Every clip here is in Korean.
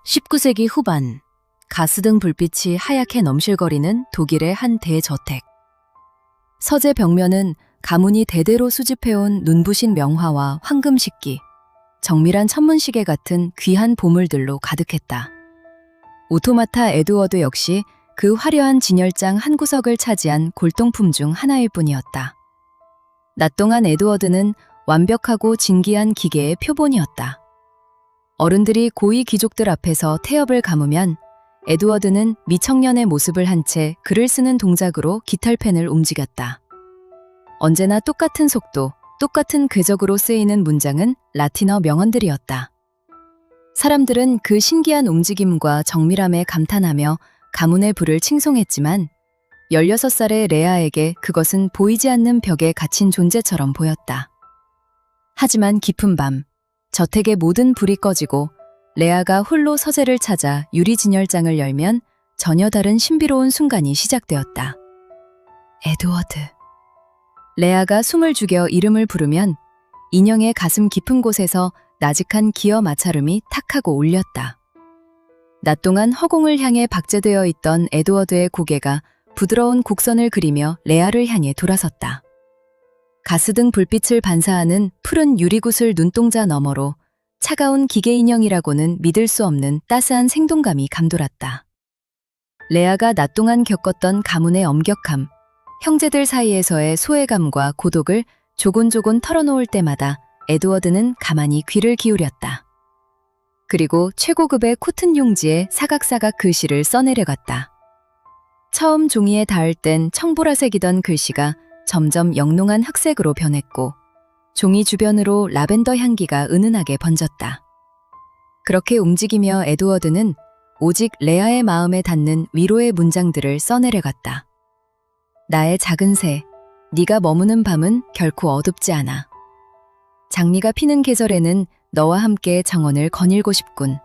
19세기 후반, 가스등 불빛이 하얗게 넘실거리는 독일의 한 대저택. 서재 벽면은 가문이 대대로 수집해온 눈부신 명화와 황금식기, 정밀한 천문시계 같은 귀한 보물들로 가득했다. 오토마타 에드워드 역시 그 화려한 진열장 한 구석을 차지한 골동품 중 하나일 뿐이었다. 낮 동안 에드워드는 완벽하고 진기한 기계의 표본이었다. 어른들이 고위 귀족들 앞에서 태엽을 감으면 에드워드는 미청년의 모습을 한 채 글을 쓰는 동작으로 기탈펜을 움직였다. 언제나 똑같은 속도, 똑같은 궤적으로 쓰이는 문장은 라틴어 명언들이었다. 사람들은 그 신기한 움직임과 정밀함에 감탄하며 가문의 부를 칭송했지만 16살의 레아에게 그것은 보이지 않는 벽에 갇힌 존재처럼 보였다. 하지만 깊은 밤, 저택의 모든 불이 꺼지고 레아가 홀로 서재를 찾아 유리 진열장을 열면 전혀 다른 신비로운 순간이 시작되었다. 에드워드. 레아가 숨을 죽여 이름을 부르면 인형의 가슴 깊은 곳에서 나직한 기어 마찰음이 탁 하고 울렸다. 낮 동안 허공을 향해 박제되어 있던 에드워드의 고개가 부드러운 곡선을 그리며 레아를 향해 돌아섰다. 가스등 불빛을 반사하는 푸른 유리구슬 눈동자 너머로 차가운 기계 인형이라고는 믿을 수 없는 따스한 생동감이 감돌았다. 레아가 낮 동안 겪었던 가문의 엄격함, 형제들 사이에서의 소외감과 고독을 조곤조곤 털어놓을 때마다 에드워드는 가만히 귀를 기울였다. 그리고 최고급의 코튼 용지에 사각사각 글씨를 써내려갔다. 처음 종이에 닿을 땐 청보라색이던 글씨가 점점 영롱한 흑색으로 변했고 종이 주변으로 라벤더 향기가 은은하게 번졌다. 그렇게 움직이며 에드워드는 오직 레아의 마음에 닿는 위로의 문장들을 써내려갔다. 나의 작은 새, 네가 머무는 밤은 결코 어둡지 않아. 장미가 피는 계절에는 너와 함께 정원을 거닐고 싶군.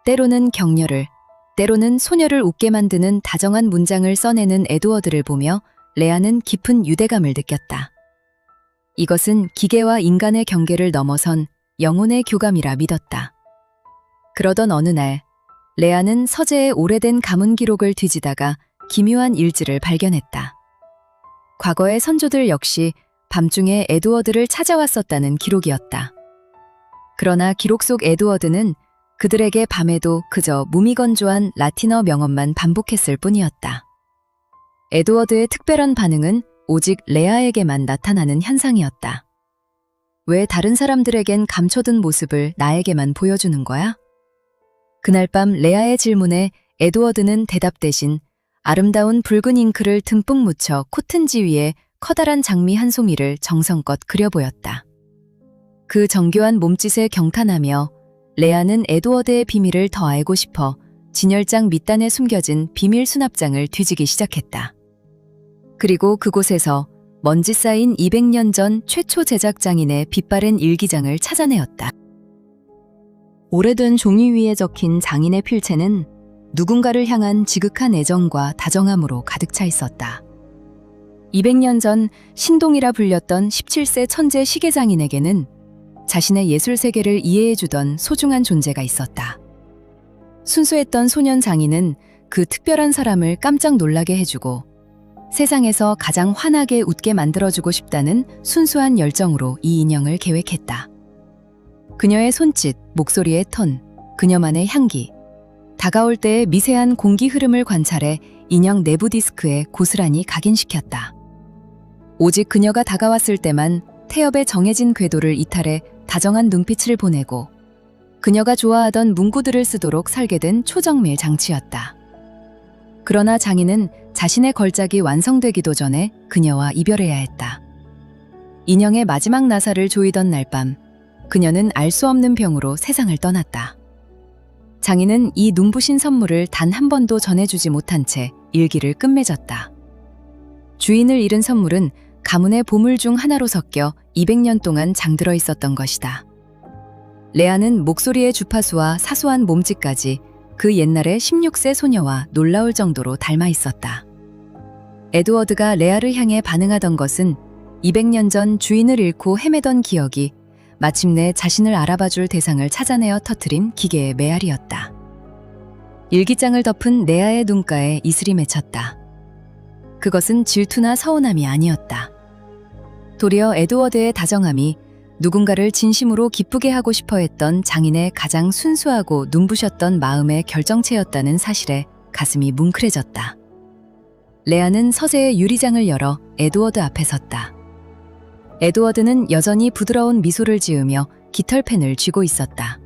때로는 격려를, 때로는 소녀를 웃게 만드는 다정한 문장을 써내는 에드워드를 보며 레아는 깊은 유대감을 느꼈다. 이것은 기계와 인간의 경계를 넘어선 영혼의 교감이라 믿었다. 그러던 어느 날, 레아는 서재의 오래된 가문 기록을 뒤지다가 기묘한 일지를 발견했다. 과거의 선조들 역시 밤중에 에드워드를 찾아왔었다는 기록이었다. 그러나 기록 속 에드워드는 그들에게 밤에도 그저 무미건조한 라틴어 명언만 반복했을 뿐이었다. 에드워드의 특별한 반응은 오직 레아에게만 나타나는 현상이었다. 왜 다른 사람들에겐 감춰둔 모습을 나에게만 보여주는 거야? 그날 밤 레아의 질문에 에드워드는 대답 대신 아름다운 붉은 잉크를 듬뿍 묻혀 코튼지 위에 커다란 장미 한 송이를 정성껏 그려 보였다. 그 정교한 몸짓에 경탄하며 레아는 에드워드의 비밀을 더 알고 싶어 진열장 밑단에 숨겨진 비밀 수납장을 뒤지기 시작했다. 그리고 그곳에서 먼지 쌓인 200년 전 최초 제작장인의 빛바랜 일기장을 찾아내었다. 오래된 종이 위에 적힌 장인의 필체는 누군가를 향한 지극한 애정과 다정함으로 가득 차 있었다. 200년 전 신동이라 불렸던 17세 천재 시계장인에게는 자신의 예술 세계를 이해해주던 소중한 존재가 있었다. 순수했던 소년 장인은 그 특별한 사람을 깜짝 놀라게 해주고 세상에서 가장 환하게 웃게 만들어주고 싶다는 순수한 열정으로 이 인형을 계획했다. 그녀의 손짓, 목소리의 톤, 그녀만의 향기, 다가올 때의 미세한 공기 흐름을 관찰해 인형 내부 디스크에 고스란히 각인시켰다. 오직 그녀가 다가왔을 때만 태엽의 정해진 궤도를 이탈해 다정한 눈빛을 보내고 그녀가 좋아하던 문구들을 쓰도록 설계된 초정밀 장치였다. 그러나 장인은 자신의 걸작이 완성되기도 전에 그녀와 이별해야 했다. 인형의 마지막 나사를 조이던 날 밤, 그녀는 알 수 없는 병으로 세상을 떠났다. 장인은 이 눈부신 선물을 단 한 번도 전해주지 못한 채 일기를 끝맺었다. 주인을 잃은 선물은 가문의 보물 중 하나로 섞여 200년 동안 장들어 있었던 것이다. 레아는 목소리의 주파수와 사소한 몸짓까지 그 옛날의 16세 소녀와 놀라울 정도로 닮아 있었다. 에드워드가 레아를 향해 반응하던 것은 200년 전 주인을 잃고 헤매던 기억이 마침내 자신을 알아봐줄 대상을 찾아내어 터뜨린 기계의 메아리였다. 일기장을 덮은 레아의 눈가에 이슬이 맺혔다. 그것은 질투나 서운함이 아니었다. 도리어 에드워드의 다정함이 누군가를 진심으로 기쁘게 하고 싶어 했던 장인의 가장 순수하고 눈부셨던 마음의 결정체였다는 사실에 가슴이 뭉클해졌다. 레아는 서재의 유리장을 열어 에드워드 앞에 섰다. 에드워드는 여전히 부드러운 미소를 지으며 깃털펜을 쥐고 있었다.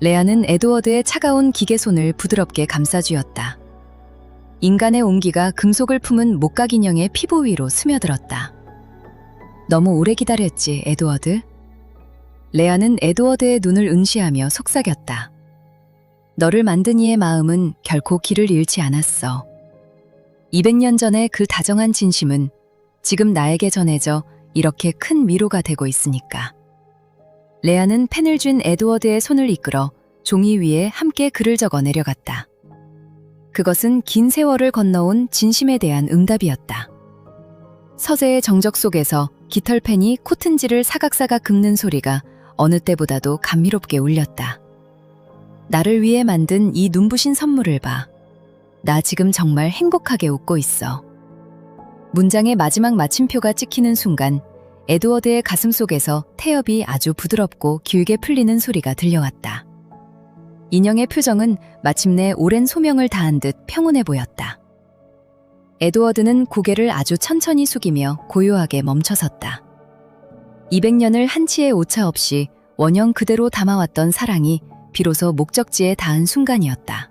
레아는 에드워드의 차가운 기계손을 부드럽게 감싸쥐었다. 인간의 온기가 금속을 품은 목각 인형의 피부 위로 스며들었다. 너무 오래 기다렸지, 에드워드? 레아는 에드워드의 눈을 응시하며 속삭였다. 너를 만든 이의 마음은 결코 길을 잃지 않았어. 200년 전의 그 다정한 진심은 지금 나에게 전해져 이렇게 큰 위로가 되고 있으니까. 레아는 펜을 쥔 에드워드의 손을 이끌어 종이 위에 함께 글을 적어 내려갔다. 그것은 긴 세월을 건너온 진심에 대한 응답이었다. 서재의 정적 속에서 깃털펜이 코튼지를 사각사각 긁는 소리가 어느 때보다도 감미롭게 울렸다. 나를 위해 만든 이 눈부신 선물을 봐. 나 지금 정말 행복하게 웃고 있어. 문장의 마지막 마침표가 찍히는 순간 에드워드의 가슴 속에서 태엽이 아주 부드럽고 길게 풀리는 소리가 들려왔다. 인형의 표정은 마침내 오랜 소명을 다한 듯 평온해 보였다. 에드워드는 고개를 아주 천천히 숙이며 고요하게 멈춰섰다. 200년을 한치의 오차 없이 원형 그대로 담아왔던 사랑이 비로소 목적지에 닿은 순간이었다.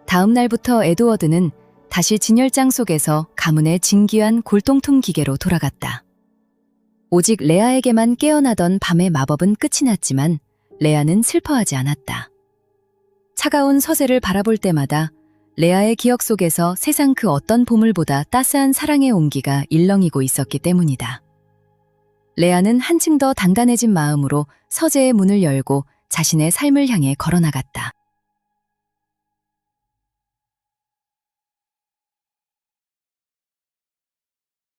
다음 날부터 에드워드는 다시 진열장 속에서 가문의 진귀한 골동품 기계로 돌아갔다. 오직 레아에게만 깨어나던 밤의 마법은 끝이 났지만 레아는 슬퍼하지 않았다. 차가운 서재를 바라볼 때마다 레아의 기억 속에서 세상 그 어떤 보물보다 따스한 사랑의 온기가 일렁이고 있었기 때문이다. 레아는 한층 더 단단해진 마음으로 서재의 문을 열고 자신의 삶을 향해 걸어나갔다.